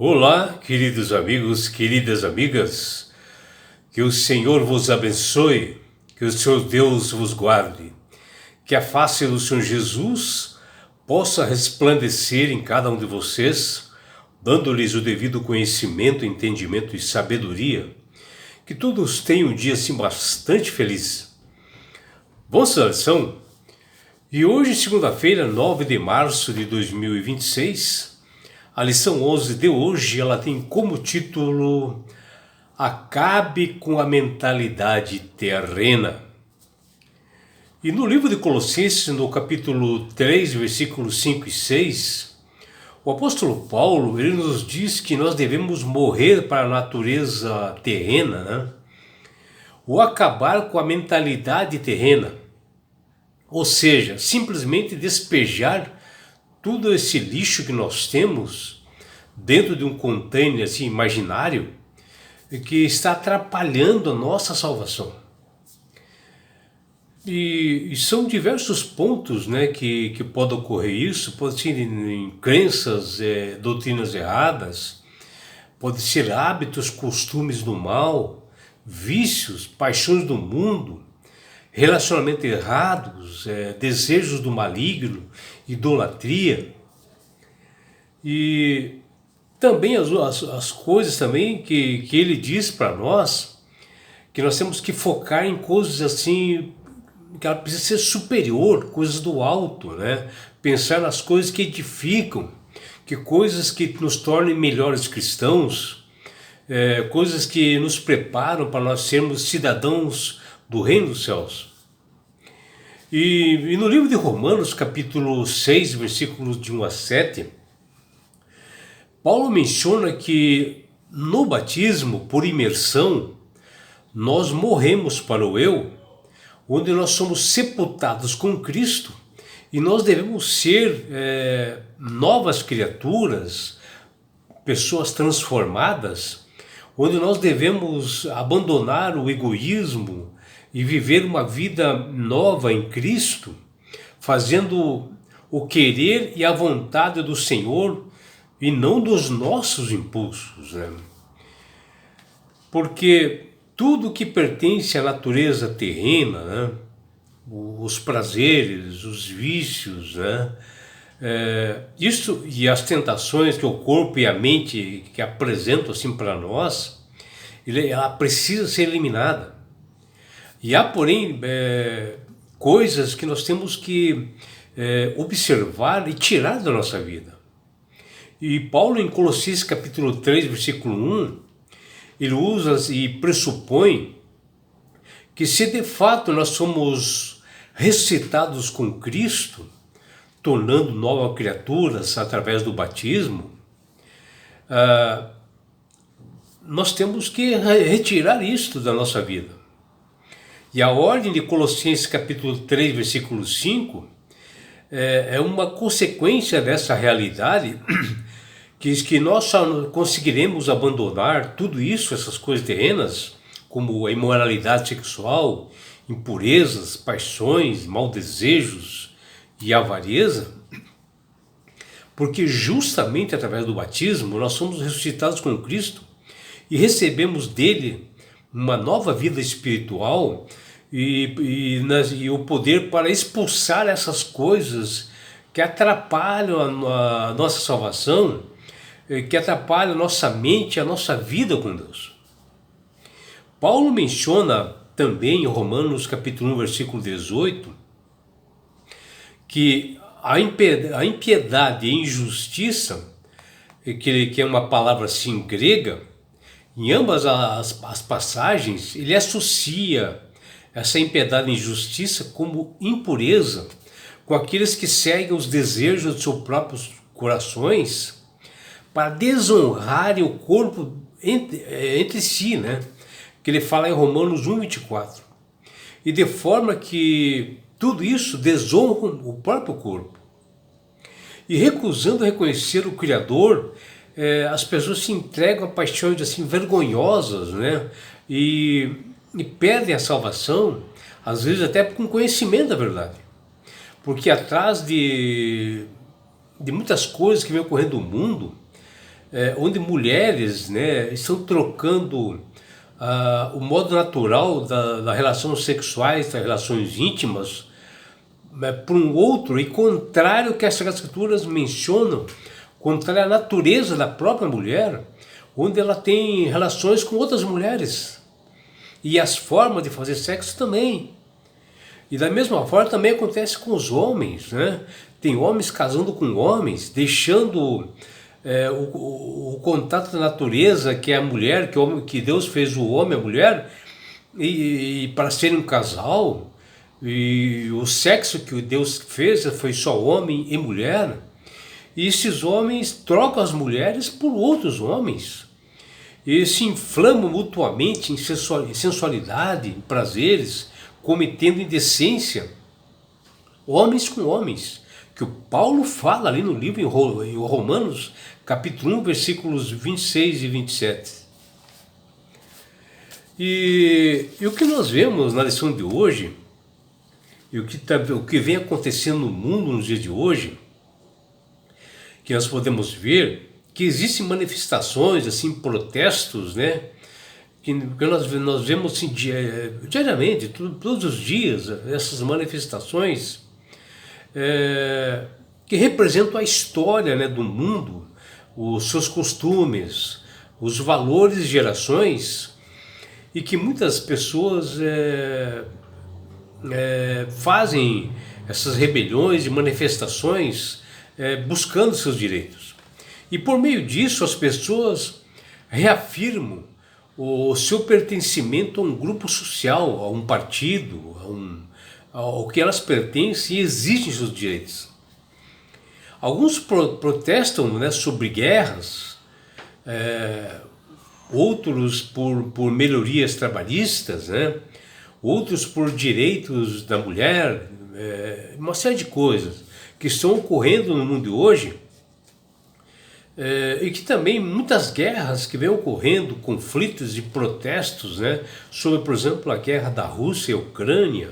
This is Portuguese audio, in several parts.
Olá, queridos amigos, queridas amigas, que o Senhor vos abençoe, que o Senhor Deus vos guarde, que a face do Senhor Jesus possa resplandecer em cada um de vocês, dando-lhes o devido conhecimento, entendimento e sabedoria, que todos tenham um dia assim bastante feliz. Vamos à lição? E hoje, segunda-feira, 9 de março de 2026, a lição 11 de hoje, ela tem como título Acabe com a mentalidade terrena. E no livro de Colossenses, no capítulo 3, versículos 5 e 6, o apóstolo Paulo, ele nos diz que nós devemos morrer para a natureza terrena, né? Ou acabar com a mentalidade terrena. Ou seja, simplesmente despejar tudo esse lixo que nós temos dentro de um container assim, imaginário, que está atrapalhando a nossa salvação. E são diversos pontos, né, que pode ocorrer isso. Pode ser em crenças, doutrinas erradas, pode ser hábitos, costumes do mal, vícios, paixões do mundo, relacionamentos errados, desejos do maligno, idolatria. E também as coisas também que ele diz para nós, que nós temos que focar em coisas assim, que ela precisa ser superior, coisas do alto, né? Pensar nas coisas que edificam, que coisas que nos tornem melhores cristãos, coisas que nos preparam para nós sermos cidadãos do reino dos céus. E no livro de Romanos, capítulo 6, versículos de 1 a 7, Paulo menciona que no batismo, por imersão, nós morremos para o eu, onde nós somos sepultados com Cristo, e nós devemos ser novas criaturas, pessoas transformadas, onde nós devemos abandonar o egoísmo e viver uma vida nova em Cristo, fazendo o querer e a vontade do Senhor e não dos nossos impulsos, né? Porque tudo que pertence à natureza terrena, né? Os prazeres, os vícios, né? Isso e as tentações que o corpo e a mente que apresentam assim para nós, ela precisa ser eliminada. E há, porém, coisas que nós temos que observar e tirar da nossa vida. E Paulo, em Colossenses capítulo 3, versículo 1, ele usa e pressupõe que se de fato nós somos ressuscitados com Cristo, tornando novas criaturas através do batismo, nós temos que retirar isto da nossa vida. E a ordem de Colossenses capítulo 3, versículo 5, é uma consequência dessa realidade, que nós só conseguiremos abandonar tudo isso, essas coisas terrenas, como a imoralidade sexual, impurezas, paixões, maus desejos e avareza, porque justamente através do batismo nós somos ressuscitados com Cristo e recebemos dele uma nova vida espiritual e o poder para expulsar essas coisas que atrapalham a nossa salvação, que atrapalham a nossa mente, a nossa vida com Deus. Paulo menciona também em Romanos capítulo 1, versículo 18, que a impiedade e injustiça, que é uma palavra assim grega, em ambas as passagens, ele associa essa impiedade e injustiça como impureza com aqueles que seguem os desejos de seus próprios corações para desonrarem o corpo entre si, né? Que ele fala em Romanos 1, 24. E de forma que tudo isso desonra o próprio corpo. E recusando reconhecer o Criador, as pessoas se entregam a paixões assim vergonhosas, né? E perdem a salvação, às vezes até com conhecimento da verdade. Porque atrás de muitas coisas que vem ocorrendo no mundo, onde mulheres, né, estão trocando o modo natural das relações sexuais, das relações íntimas, por um outro e contrário ao que as escrituras mencionam, contrário à natureza da própria mulher, onde ela tem relações com outras mulheres. E as formas de fazer sexo também. E da mesma forma também acontece com os homens, né? Tem homens casando com homens, deixando o contato da natureza, que é a mulher, que Deus fez o homem e a mulher, e para serem um casal. E o sexo que Deus fez foi só homem e mulher. E esses homens trocam as mulheres por outros homens. E se inflamam mutuamente em sensualidade, em prazeres, cometendo indecência, homens com homens, que o Paulo fala ali no livro em Romanos, capítulo 1, versículos 26 e 27. E o que nós vemos na lição de hoje, e o que vem acontecendo no mundo nos dias de hoje, que nós podemos ver que existem manifestações, assim, protestos, né? Que nós vemos assim, diariamente, todos os dias, essas manifestações que representam a história, né, do mundo, os seus costumes, os valores e gerações, e que muitas pessoas fazem essas rebeliões e manifestações buscando seus direitos. E por meio disso as pessoas reafirmam o seu pertencimento a um grupo social, a um partido, ao que elas pertencem e exigem seus direitos. Alguns protestam, né, sobre guerras, outros por melhorias trabalhistas, né, outros por direitos da mulher, uma série de coisas que estão ocorrendo no mundo de hoje. E que também muitas guerras que vêm ocorrendo, conflitos e protestos, né, sobre, por exemplo, a guerra da Rússia e a Ucrânia,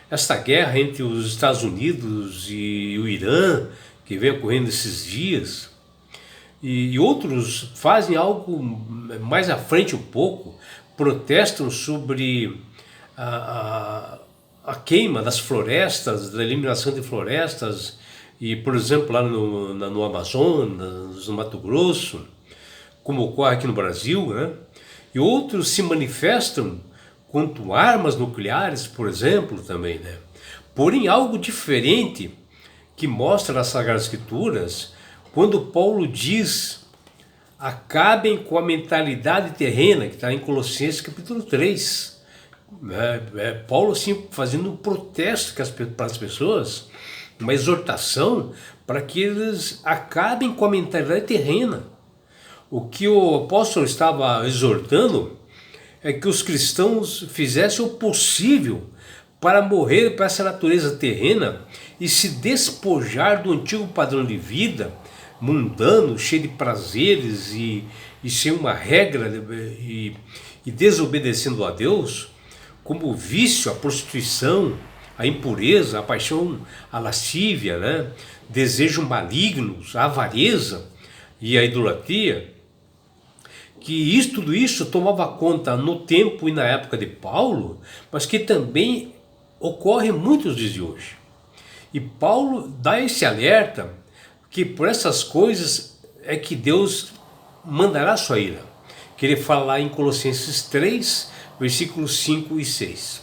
esta guerra entre os Estados Unidos e o Irã, que vem ocorrendo esses dias, e outros fazem algo mais à frente um pouco, protestam sobre a queima das florestas, da eliminação de florestas, e, por exemplo, lá no Amazonas, no Mato Grosso, como ocorre aqui no Brasil, né? E outros se manifestam contra armas nucleares, por exemplo, também, né? Porém, algo diferente que mostra nas Sagradas Escrituras, quando Paulo diz: acabem com a mentalidade terrena, que está em Colossenses capítulo 3. Paulo, assim, fazendo um protesto para as pessoas, uma exortação para que eles acabem com a mentalidade terrena. O que o apóstolo estava exortando é que os cristãos fizessem o possível para morrer para essa natureza terrena e se despojar do antigo padrão de vida mundano, cheio de prazeres e sem uma regra e desobedecendo a Deus, como o vício, a prostituição, a impureza, a paixão, a lascívia, né? Desejos malignos, a avareza e a idolatria, que tudo isso tomava conta no tempo e na época de Paulo, mas que também ocorre em muitos dias de hoje. E Paulo dá esse alerta que por essas coisas é que Deus mandará sua ira, que ele fala lá em Colossenses 3, versículos 5 e 6.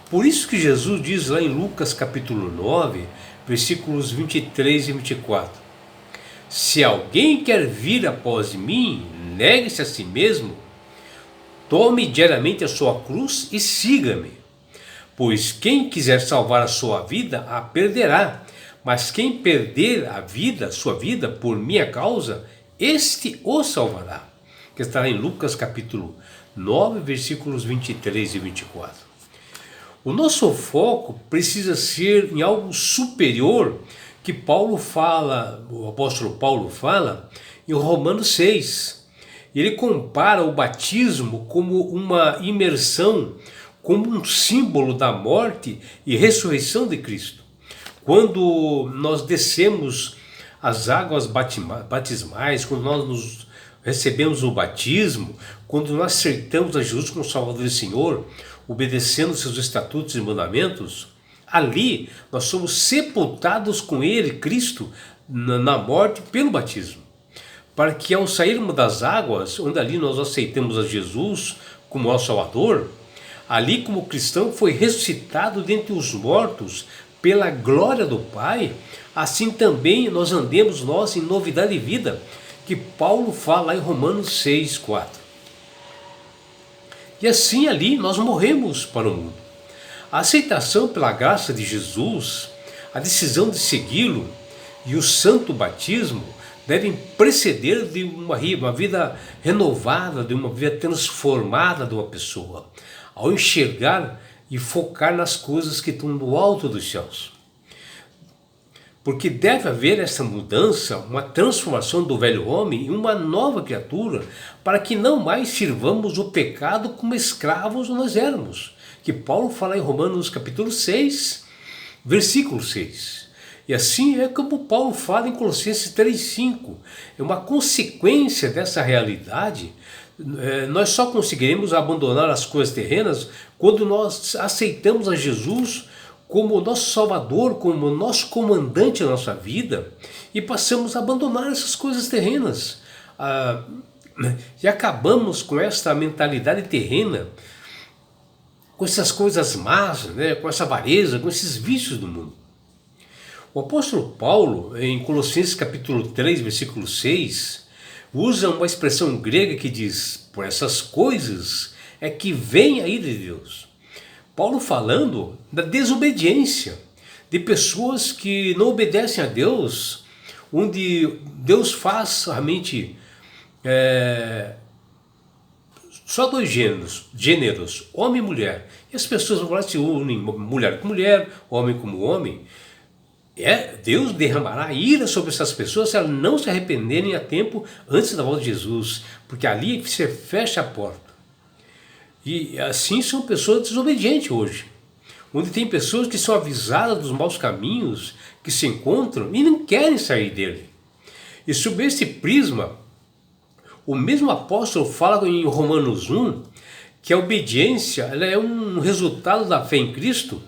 Por isso que Jesus diz lá em Lucas capítulo 9, versículos 23 e 24. Se alguém quer vir após mim, negue-se a si mesmo, tome diariamente a sua cruz e siga-me. Pois quem quiser salvar a sua vida, a perderá. Mas quem perder sua vida, por minha causa, este o salvará. Que está em Lucas capítulo 9, versículos 23 e 24. O nosso foco precisa ser em algo superior que Paulo fala, o apóstolo Paulo fala em Romanos 6. Ele compara o batismo como uma imersão, como um símbolo da morte e ressurreição de Cristo. Quando nós descemos as águas batismais, quando nós recebemos o batismo, quando nós aceitamos a Jesus como Salvador e Senhor, obedecendo seus estatutos e mandamentos, ali nós somos sepultados com Ele, Cristo, na morte pelo batismo. Para que ao sairmos das águas, onde ali nós aceitamos a Jesus como nosso Salvador, ali como cristão foi ressuscitado dentre os mortos pela glória do Pai, assim também nós andemos em novidade de vida, que Paulo fala em Romanos 6:4. E assim ali nós morremos para o mundo. A aceitação pela graça de Jesus, a decisão de segui-lo e o santo batismo devem preceder de uma vida renovada, de uma vida transformada de uma pessoa, ao enxergar e focar nas coisas que estão no alto dos céus. Porque deve haver essa mudança, uma transformação do velho homem em uma nova criatura, para que não mais sirvamos o pecado como escravos nós éramos. Que Paulo fala em Romanos capítulo 6, versículo 6. E assim é como Paulo fala em Colossenses 3:5. É uma consequência dessa realidade. Nós só conseguiremos abandonar as coisas terrenas quando nós aceitamos a Jesus como nosso Salvador, como nosso comandante da nossa vida, e passamos a abandonar essas coisas terrenas. E acabamos com esta mentalidade terrena, com essas coisas más, né, com essa avareza, com esses vícios do mundo. O apóstolo Paulo, em Colossenses capítulo 3, versículo 6, usa uma expressão grega que diz: por essas coisas é que vem a ira de Deus. Paulo falando da desobediência, de pessoas que não obedecem a Deus, onde Deus faz realmente só dois gêneros, homem e mulher. E as pessoas agora se unem, mulher com mulher, homem como homem. Deus derramará ira sobre essas pessoas se elas não se arrependerem a tempo antes da volta de Jesus, porque ali você fecha a porta. E assim são pessoas desobedientes hoje, onde tem pessoas que são avisadas dos maus caminhos que se encontram e não querem sair dele. E sob esse prisma, o mesmo apóstolo fala em Romanos 1 que a obediência ela é um resultado da fé em Cristo,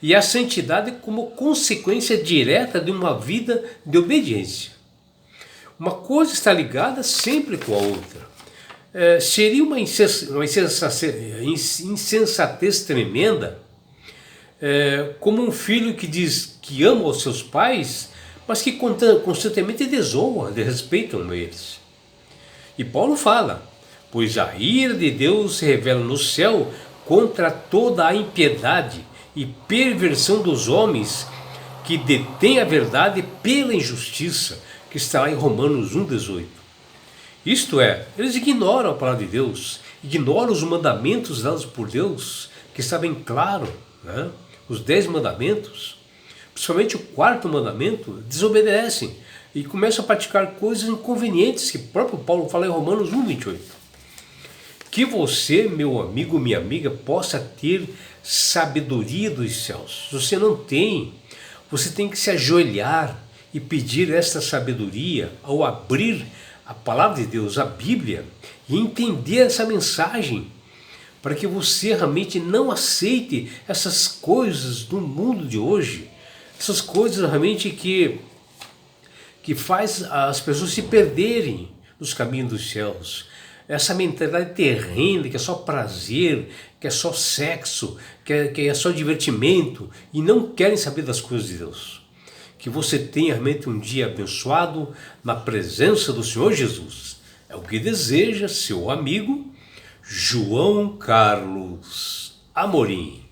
e a santidade como consequência direta de uma vida de obediência. Uma coisa está ligada sempre com a outra. Seria uma insensatez tremenda, como um filho que diz que ama os seus pais, mas que constantemente desonra, desrespeitam eles. E Paulo fala: pois a ira de Deus se revela no céu contra toda a impiedade e perversão dos homens que detêm a verdade pela injustiça, que está lá em Romanos 1,18. Isto é, eles ignoram a palavra de Deus, ignoram os mandamentos dados por Deus, que está bem claro, né? Os 10 mandamentos, principalmente o 4º mandamento, desobedecem e começam a praticar coisas inconvenientes, que o próprio Paulo fala em Romanos 1,28. Que você, meu amigo, minha amiga, possa ter sabedoria dos céus. Se você não tem, você tem que se ajoelhar e pedir esta sabedoria ao abrir a palavra de Deus, a Bíblia, e entender essa mensagem, para que você realmente não aceite essas coisas do mundo de hoje, essas coisas realmente que faz as pessoas se perderem nos caminhos dos céus. Essa mentalidade terrena, que é só prazer, que é só sexo, que é só divertimento, e não querem saber das coisas de Deus. Que você tenha realmente um dia abençoado na presença do Senhor Jesus. É o que deseja seu amigo João Carlos Amorim.